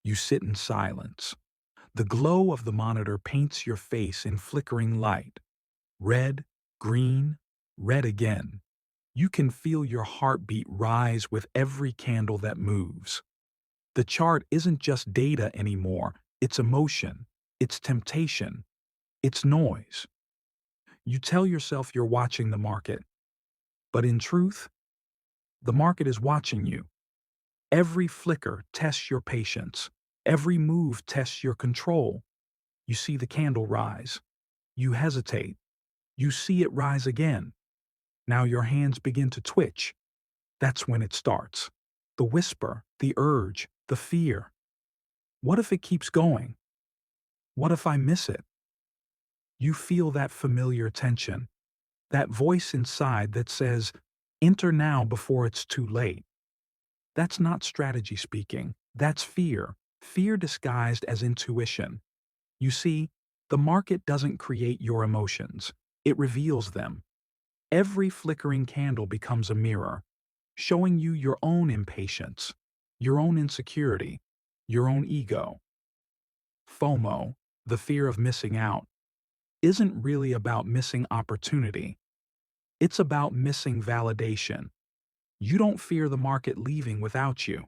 You sit in silence. The glow of the monitor paints your face in flickering light. Red, green, red again. You can feel your heartbeat rise with every candle that moves. The chart isn't just data anymore, it's emotion, it's temptation, it's noise. You tell yourself you're watching the market, but in truth, the market is watching you. Every flicker tests your patience. Every move tests your control. You see the candle rise. You hesitate. You see it rise again. Now your hands begin to twitch. That's when it starts. The whisper, the urge, the fear. What if it keeps going? What if I miss it? You feel that familiar tension, that voice inside that says, enter now before it's too late. That's not strategy speaking. That's fear. Fear disguised as intuition. You see, the market doesn't create your emotions. It reveals them. Every flickering candle becomes a mirror, showing you your own impatience, your own insecurity, your own ego. FOMO, the fear of missing out, isn't really about missing opportunity. It's about missing validation. You don't fear the market leaving without you.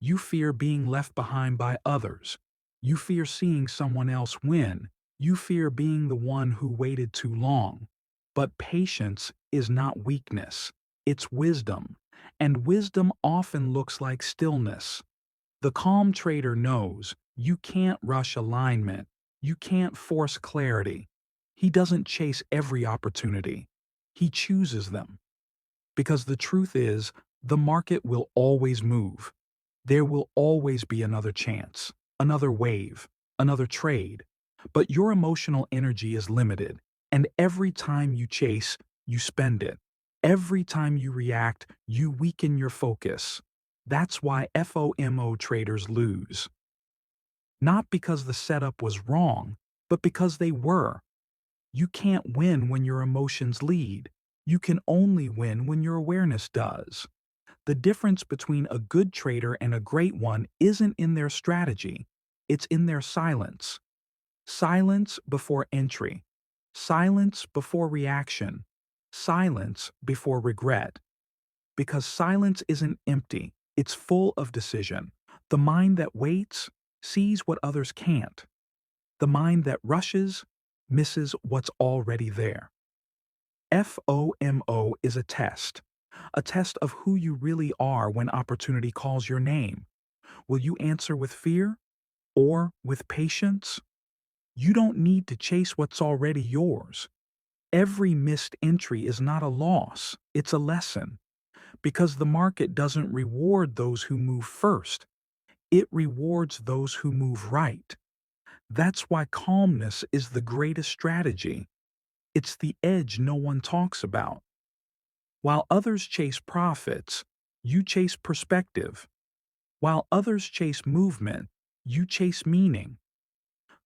You fear being left behind by others. You fear seeing someone else win. You fear being the one who waited too long. But patience is not weakness. It's wisdom. And wisdom often looks like stillness. The calm trader knows you can't rush alignment. You can't force clarity. He doesn't chase every opportunity. He chooses them. Because the truth is, the market will always move. There will always be another chance, another wave, another trade. But your emotional energy is limited, and every time you chase, you spend it. Every time you react, you weaken your focus. That's why FOMO traders lose. Not because the setup was wrong, but because they were. You can't win when your emotions lead. You can only win when your awareness does. The difference between a good trader and a great one isn't in their strategy, it's in their silence. Silence before entry. Silence before reaction. Silence before regret. Because silence isn't empty, it's full of decision. The mind that waits sees what others can't. The mind that rushes misses what's already there. FOMO is a test of who you really are when opportunity calls your name. Will you answer with fear or with patience? You don't need to chase what's already yours. Every missed entry is not a loss, it's a lesson. Because the market doesn't reward those who move first, it rewards those who move right. That's why calmness is the greatest strategy. It's the edge no one talks about. While others chase profits, you chase perspective. While others chase movement, you chase meaning.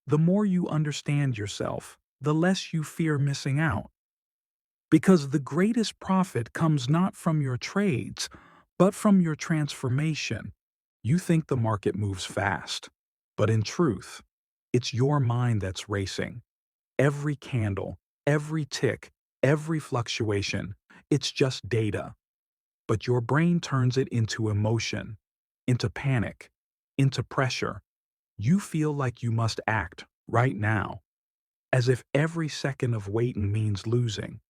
The more you understand yourself, the less you fear missing out. Because the greatest profit comes not from your trades, but from your transformation. You think the market moves fast, but in truth, it's your mind that's racing. Every candle, every tick, every fluctuation, it's just data. But your brain turns it into emotion, into panic, into pressure. You feel like you must act right now, as if every second of waiting means losing.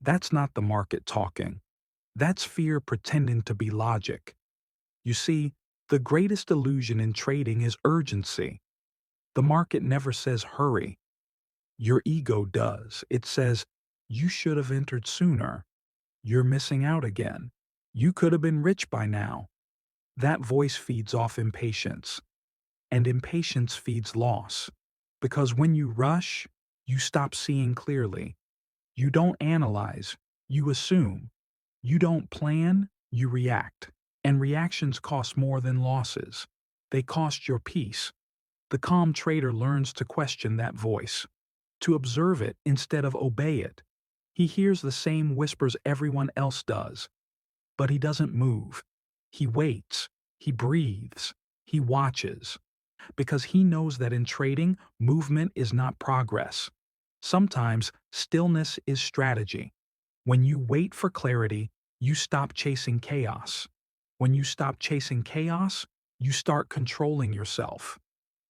That's not the market talking. That's fear pretending to be logic. You see, the greatest illusion in trading is urgency. The market never says hurry. Your ego does. It says, you should have entered sooner. You're missing out again. You could have been rich by now. That voice feeds off impatience. And impatience feeds loss. Because when you rush, you stop seeing clearly. You don't analyze, you assume. You don't plan, you react. And reactions cost more than losses. They cost your peace. The calm trader learns to question that voice, to observe it instead of obey it. He hears the same whispers everyone else does, but he doesn't move. He waits, he breathes, he watches. because he knows that in trading, movement is not progress. Sometimes stillness is strategy. When you wait for clarity, you stop chasing chaos. When you stop chasing chaos, you start controlling yourself.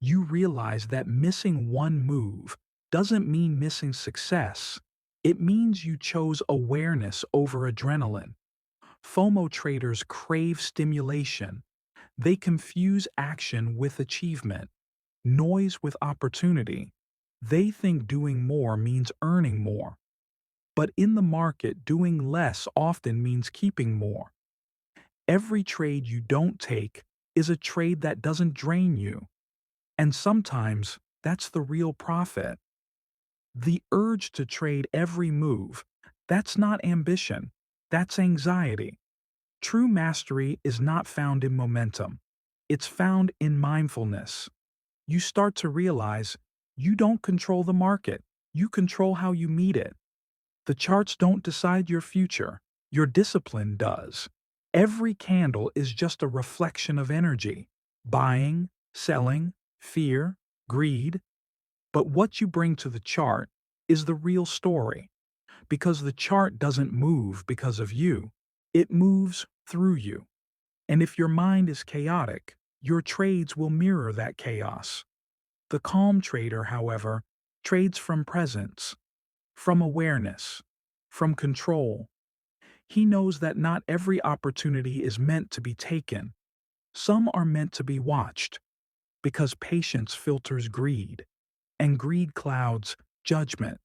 You realize that missing one move doesn't mean missing success. It means you chose awareness over adrenaline. FOMO traders crave stimulation. They confuse action with achievement, noise with opportunity. They think doing more means earning more. But in the market, doing less often means keeping more. Every trade you don't take is a trade that doesn't drain you. And sometimes that's the real profit. The urge to trade every move, that's not ambition, that's anxiety. True mastery is not found in momentum. It's found in mindfulness. You start to realize you don't control the market, you control how you meet it. The charts don't decide your future, your discipline does. Every candle is just a reflection of energy: buying, selling, fear, greed. But what you bring to the chart is the real story, because the chart doesn't move because of you, it moves through you. And if your mind is chaotic, your trades will mirror that chaos. The calm trader, however, trades from presence, from awareness, from control. He knows that not every opportunity is meant to be taken. Some are meant to be watched, because patience filters greed, and greed clouds judgment.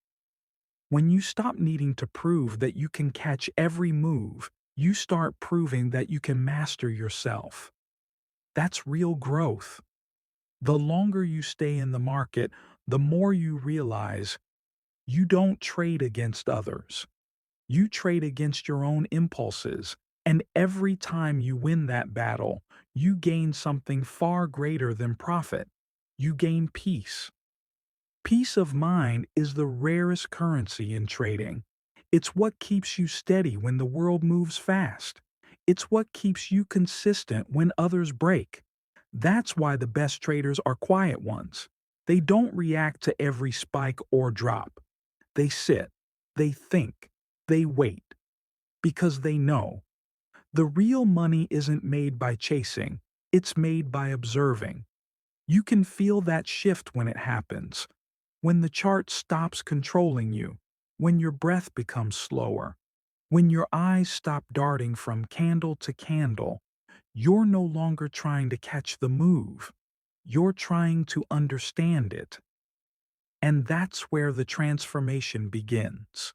When you stop needing to prove that you can catch every move, you start proving that you can master yourself. That's real growth. The longer you stay in the market, the more you realize you don't trade against others. You trade against your own impulses, and every time you win that battle, you gain something far greater than profit. You gain peace. Peace of mind is the rarest currency in trading. It's what keeps you steady when the world moves fast. It's what keeps you consistent when others break. That's why the best traders are quiet ones. They don't react to every spike or drop. They sit, they think, they wait, because they know the real money isn't made by chasing, it's made by observing. You can feel that shift when it happens, when the chart stops controlling you, when your breath becomes slower, when your eyes stop darting from candle to candle. You're no longer trying to catch the move, you're trying to understand it. And that's where the transformation begins.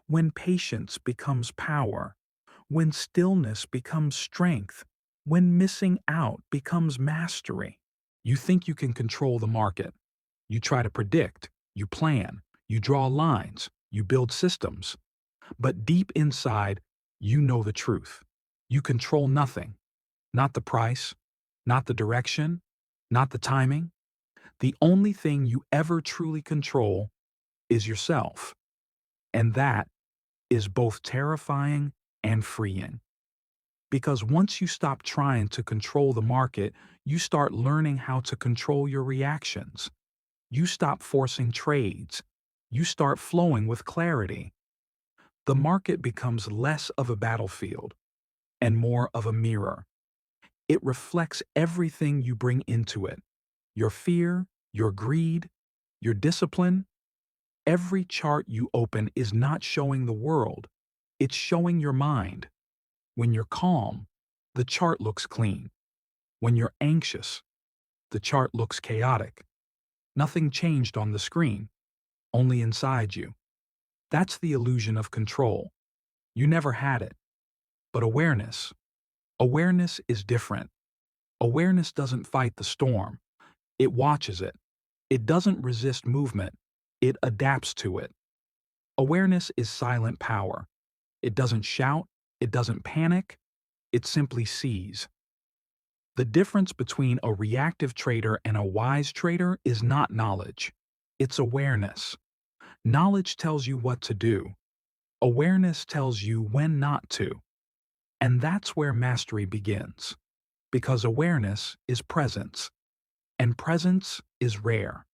When patience becomes power, when stillness becomes strength, when missing out becomes mastery. You think you can control the market. You try to predict, you plan, you draw lines, you build systems. But deep inside, you know the truth. You control nothing. Not the price, not the direction, not the timing. The only thing you ever truly control is yourself. And that is both terrifying and freeing. Because once you stop trying to control the market, you start learning how to control your reactions. You stop forcing trades. You start flowing with clarity. The market becomes less of a battlefield and more of a mirror. It reflects everything you bring into it: your fear, your greed, your discipline. Every chart you open is not showing the world, it's showing your mind. When you're calm, the chart looks clean. When you're anxious, the chart looks chaotic. Nothing changed on the screen, only inside you. That's the illusion of control. You never had it. But awareness is different. Awareness doesn't fight the storm. It watches it. It doesn't resist movement. It adapts to it. Awareness is silent power. It doesn't shout. It doesn't panic. It simply sees. The difference between a reactive trader and a wise trader is not knowledge. It's awareness. Knowledge tells you what to do. Awareness tells you when not to. And that's where mastery begins. Because awareness is presence. and presence is rare.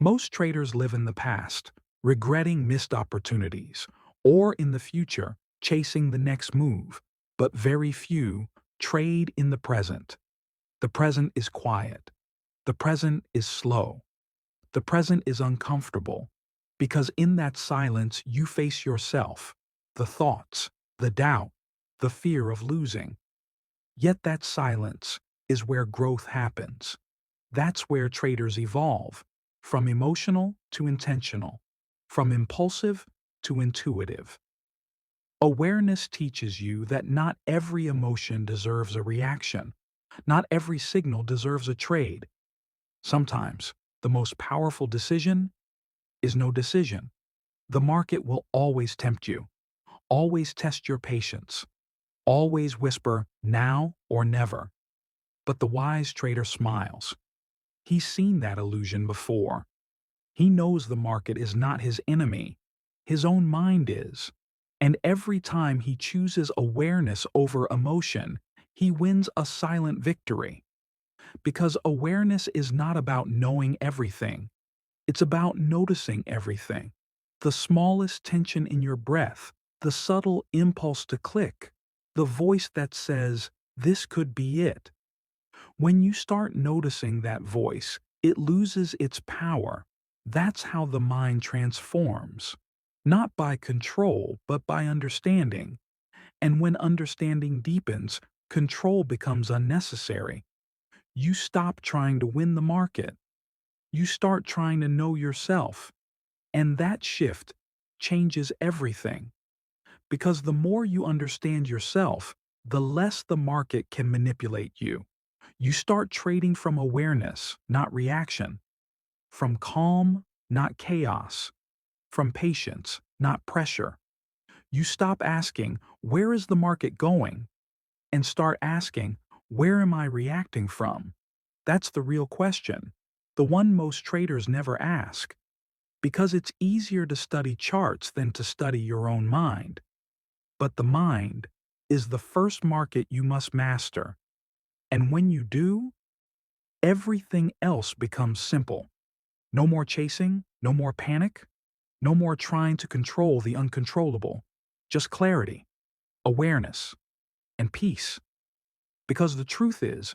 Most traders live in the past, regretting missed opportunities, or in the future, chasing the next move, but very few trade in the present. The present is quiet. The present is slow. The present is uncomfortable, because in that silence you face yourself, the thoughts, the doubt, the fear of losing. Yet that silence is where growth happens. That's where traders evolve, from emotional to intentional, from impulsive to intuitive. Awareness teaches you that not every emotion deserves a reaction. Not every signal deserves a trade. Sometimes, the most powerful decision is no decision. The market will always tempt you, always test your patience, always whisper now or never. But the wise trader smiles. He's seen that illusion before. He knows the market is not his enemy. His own mind is. And every time he chooses awareness over emotion, he wins a silent victory. Because awareness is not about knowing everything. It's about noticing everything. The smallest tension in your breath, the subtle impulse to click, the voice that says, "This could be it." When you start noticing that voice, it loses its power. That's how the mind transforms. Not by control, but by understanding. And when understanding deepens, control becomes unnecessary. You stop trying to win the market. You start trying to know yourself. And that shift changes everything. Because the more you understand yourself, the less the market can manipulate you. You start trading from awareness, not reaction. From calm, not chaos. From patience, not pressure. You stop asking, "Where is the market going?" and start asking, "Where am I reacting from?" That's the real question, the one most traders never ask. Because it's easier to study charts than to study your own mind. But the mind is the first market you must master. And when you do, everything else becomes simple. No more chasing, no more panic, no more trying to control the uncontrollable. Just clarity, awareness, and peace. Because the truth is,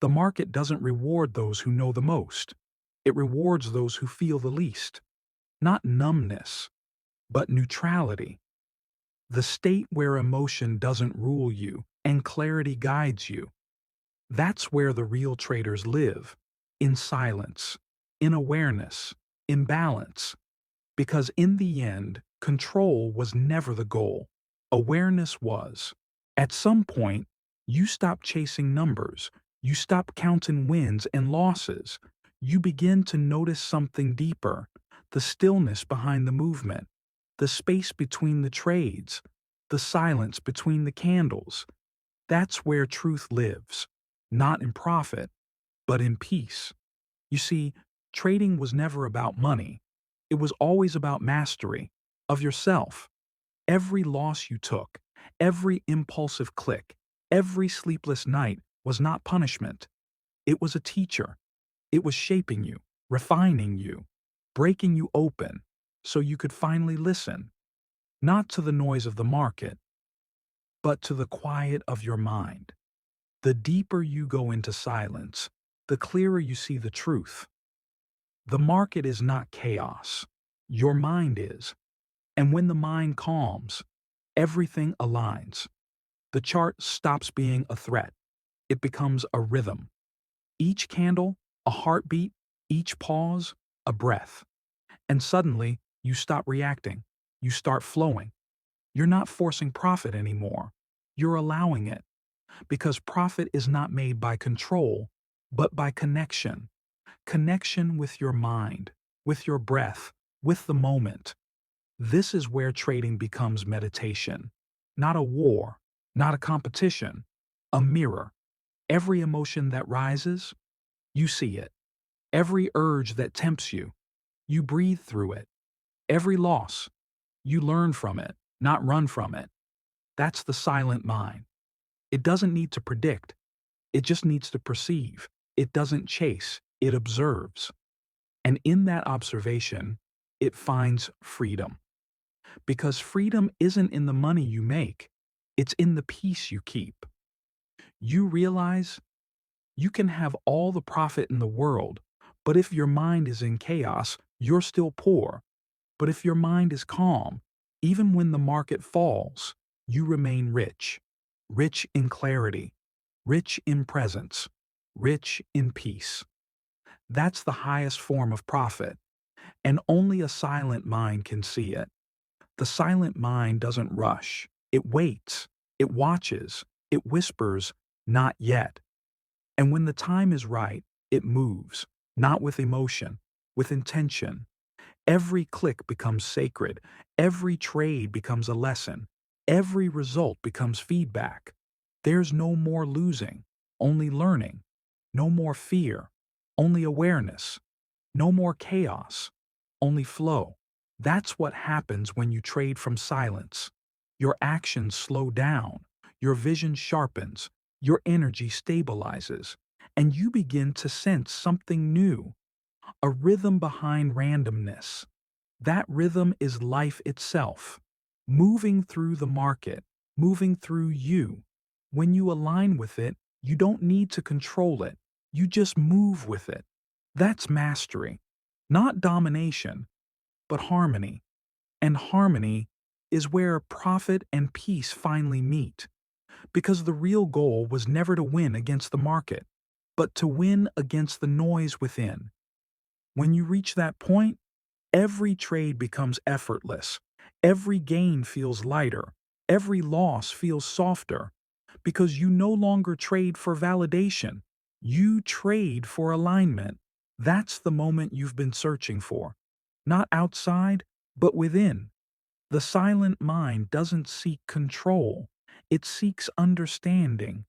the market doesn't reward those who know the most. It rewards those who feel the least. Not numbness, but neutrality. The state where emotion doesn't rule you and clarity guides you. That's where the real traders live, in silence, in awareness, in balance. Because in the end, control was never the goal. Awareness was. At some point, you stop chasing numbers. You stop counting wins and losses. You begin to notice something deeper, the stillness behind the movement, the space between the trades, the silence between the candles. That's where truth lives, not in profit, but in peace. You see, trading was never about money. It was always about mastery of yourself. Every loss you took, every impulsive click, every sleepless night was not punishment. It was a teacher. It was shaping you, refining you, breaking you open so you could finally listen, not to the noise of the market, but to the quiet of your mind. The deeper you go into silence, the clearer you see the truth. The market is not chaos. Your mind is. And when the mind calms, everything aligns. The chart stops being a threat. It becomes a rhythm. Each candle, a heartbeat, each pause, a breath. And suddenly, you stop reacting. You start flowing. You're not forcing profit anymore. You're allowing it. Because profit is not made by control, but by connection. Connection with your mind, with your breath, with the moment. This is where trading becomes meditation. Not a war, not a competition, a mirror. Every emotion that rises, you see it. Every urge that tempts you, you breathe through it. Every loss, you learn from it, not run from it. That's the silent mind. It doesn't need to predict. It just needs to perceive. It doesn't chase, it observes. And in that observation, it finds freedom. Because freedom isn't in the money you make, it's in the peace you keep. You realize you can have all the profit in the world, but if your mind is in chaos, you're still poor. But if your mind is calm, even when the market falls, you remain rich. Rich in clarity, rich in presence, rich in peace. That's the highest form of profit, and only a silent mind can see it. The silent mind doesn't rush. It waits. It watches. It whispers, "Not yet." And when the time is right, it moves, not with emotion, with intention. Every click becomes sacred. Every trade becomes a lesson. Every result becomes feedback. There's no more losing, only learning. No more fear, only awareness. No more chaos, only flow. That's what happens when you trade from silence. Your actions slow down, your vision sharpens, your energy stabilizes, and you begin to sense something new, a rhythm behind randomness. That rhythm is life itself, moving through the market, moving through you. When you align with it, you don't need to control it. You just move with it. That's mastery. Not domination, but harmony. And harmony is where profit and peace finally meet. Because the real goal was never to win against the market, but to win against the noise within. When you reach that point, every trade becomes effortless. Every gain feels lighter. Every loss feels softer. Because you no longer trade for validation. You trade for alignment. That's the moment you've been searching for. Not outside, but within. The silent mind doesn't seek control. It seeks understanding.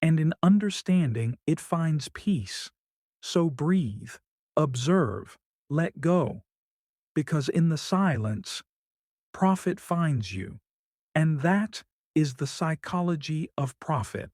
And in understanding, it finds peace. So breathe, observe, let go. Because in the silence, profit finds you. And that is the psychology of profit.